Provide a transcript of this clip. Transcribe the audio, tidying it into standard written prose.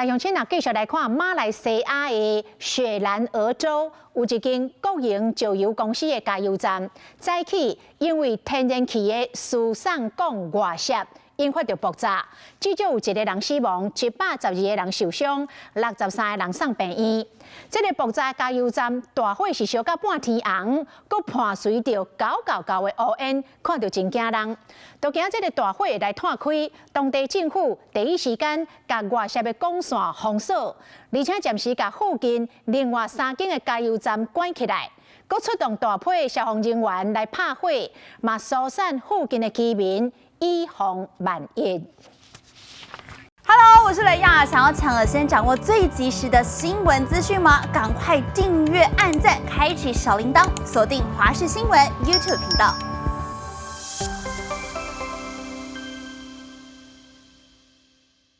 大乡亲啊，继续来看马来西亚的雪兰莪州有一间国营石油公司的加油站，早起因为天然气的输送管外泄，引发着爆炸，至少有1个人死亡，712个人受伤，63个人送病院。这个爆炸加油站大火是烧到半天红，佮伴随着高的乌烟，看到真惊人。就惊这个大火来探开，当地政府第一时间甲外泄的管线封锁，而且暂时甲附近另外3间的加油站关起来，佮出动大批的消防人员来拍火，嘛疏散附近的居民，以防万一。Hello， 我是雷亚，想要抢先掌握最及时的新闻资讯吗？赶快订阅、按赞、开启小铃铛，锁定华视新闻 YouTube 频道。